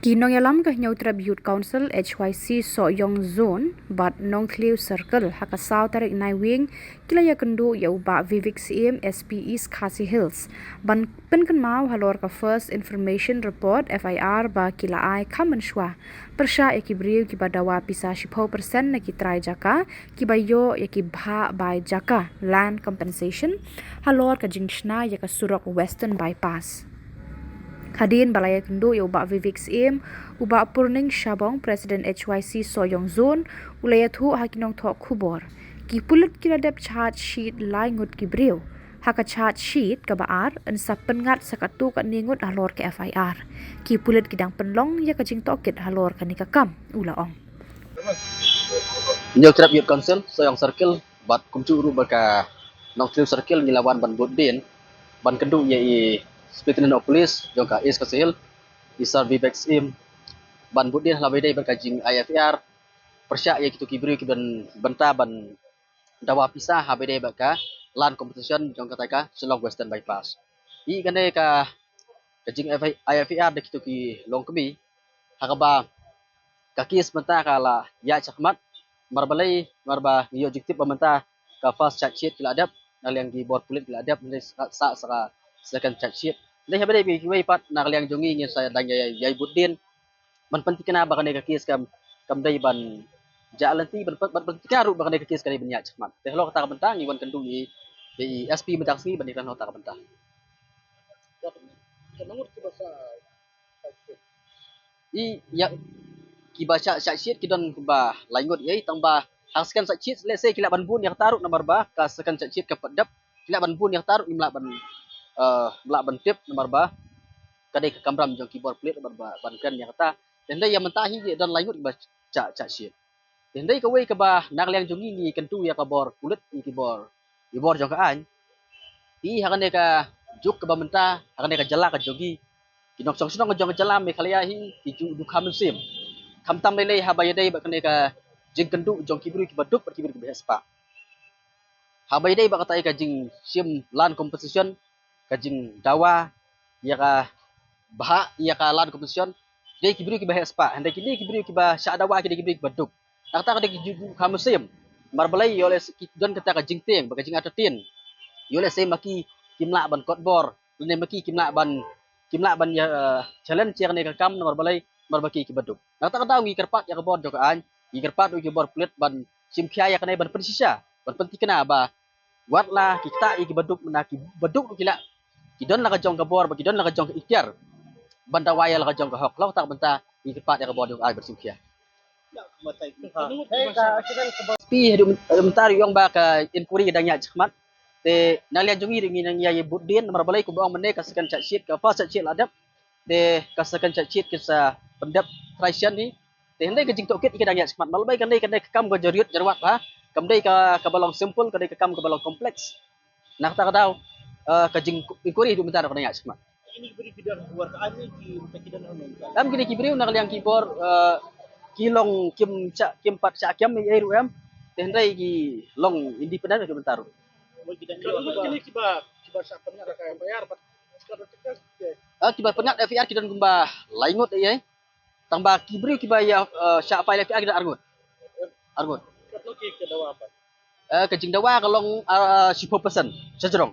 Kinong yalam ka Nyautra Youth Council HYC Soyong Zone bat Nong Clew Circle haka South Tarik Nai Wing kilaya kendu ya uba Vivek CM SPEs Khasi Hills ban penkan mau halor ka First Information Report FIR ba kila ai kamen shwa persya ekibriu ki badawa pisa 10% na ki try jaka ki bayo ya ki bha by jaka land compensation halor ka jingshna ya ka Surok Western Bypass. Hadin balaya kendu ya ubak Vivek CM ubak Purning Shabong Presiden HYC Soyong Zone ulaya thu hakinong thok khubor ki pulut kiradep charge sheet lai ngut ki briu haka charge sheet ka baar an sa pengat sakatu ka ningut halor ke FIR ki pulut kidang penlong ya ka jing tokit halor ka nikakam ulaong Nyautra Youth Council Soyong Circle bat kumcuru baka Nongclew Circle nilawan ban Budin ban kendu yai Superintendent of Police jongka is Khasi Isar Vivek CM ban Budin halawai berkajing IFR persya ya kitu kibri kiban benta ban dawa pisah habede baka land competition jongka taka Selong Western Bypass I gane ka kajing IFR de kitu ki long kemi hakaba kakis benta kala ya chakmat marbalai marba ni objektif pemerintah ka first charge sheet kila adap naliang di board pulit kila adap ni sa second charge sheet ni habade bi kiwai pat naliang jongi ngin saya dan yai Budin man penting kena bakane ka kes kam dai ban jalan ti ban penting ru bakane ka kes kali banyak cakmat teh lo kata bentang iwan kendu ni di SP bentak sini ban iklan kata bentang I ya ki baca charge sheet kidon ba laingot yai tangba haskan charge sheet let's say kila ban bun yang taruh nomor ba ka second charge sheet ka pedap kila ban bun yang taruh imla ban melak ban tip nomor ba kadai ka kamram jong keyboard plate ban kan yang kata tendai yang mentahi dan laingut ba charge sheet tendai ka wei ka ba nak liang jongi ni kentu ya ka bor kulit ni keyboard jong ka an I hakane ka juk ka ba menta hakane ka jala ka jogi kinok song ka jong jala me khalia hi ki du kham sim kham tam lei habaya dai ba kane ka jing kendu jong kibru ki baduk per kibru ki bespa habaya dai ba kata ka jing sim land competition ka jing dawa ya ka bah ya ka land competition dai kibru ki bespa handai kini kibru ki ba sya dawa ki kibru ki baduk kata ka ki du kham sim marbalai yole ki don kata ka jing teng ba ka jing atatin yole sai maki kimla ban kotbor ne maki kimla ban ya challenge yang ne ka kam nomor balai marbaki ki baduk kata kata ngi kerpat ya ka bor joka an ngi kerpat ki bor plate ban sim khia ya kana ban persisa ban penting kena ba watlah kita ki baduk menaki baduk kila kidon la ka jong ka bor ba kidon la ka jong ka ikyar banda waya la ka jong ka hok lo tak benta ngi kerpat ya ka bor joka bersim khia pi hadu mentari yang ba ka inquiry danya chakmat te nalia jongi ringi nang yai Budin nomor balai ku bang mene kaskan chat sheet ka first chat sheet adap te kaskan chat sheet kisa pendap traition ni te hendai ka jing tokit ikadang ya smat malbai kan dai kam go jariut jarwat ba kam dai ka balong simple ka dai ka kam ka balong kompleks nak ta kadau ka jing inquiry du mentar ka ya smat ini beri kidan luar ka ani ki kidan anon am kini kibriu nak liang kibor kilong kim pat cha kyam ai ruam te hendai ki long independent ka mentar ini kiba sa pengat ka bayar pat sekarang tegas kiba pengat FIR kidan gumba laingot ai tambah kibri kiba ya syak file FIR kidan argut katlo ki ke dawa apa kejing dawa kalong 10% sejerong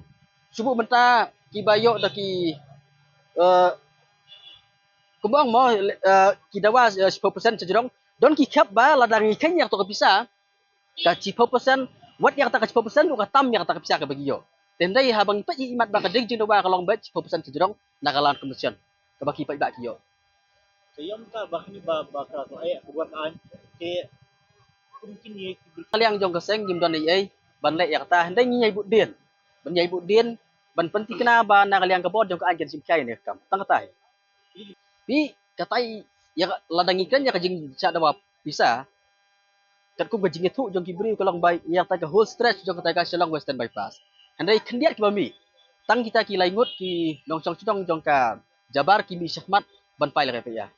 subuh menta kiba yo daki kumbang mo ki dawa 10% sejerong don ki kap ba ladang ikan yang to bisa ka 10% wat yang tak 10% lu ka tam yang tak bisa ka bagiyo tendai habang pa imat ba ka ding dawa kalong ba 10% sejerong nakalan komision ka baki pa ba kiyo sayam ka bakni ba ka ay buat an ke mungkin ye kaliang jong kaseng jim don ai ban le yak ta hendai nyai Budin ban nyai Budin ban penting kena ba na kaliang ka bod jong ka anjen sim kai ne kam tang katai bi katai ya ladang ikan ya kajing cha dawa bisa kat ku gajing itu jong kibri kalong bai yang ta ka whole stretch jong ta ka Selong Western Bypass hendai kendiat ki bami tang kita ki laingut ki nong chong chong jong ka jabar ki mi syahmat ban pai la ya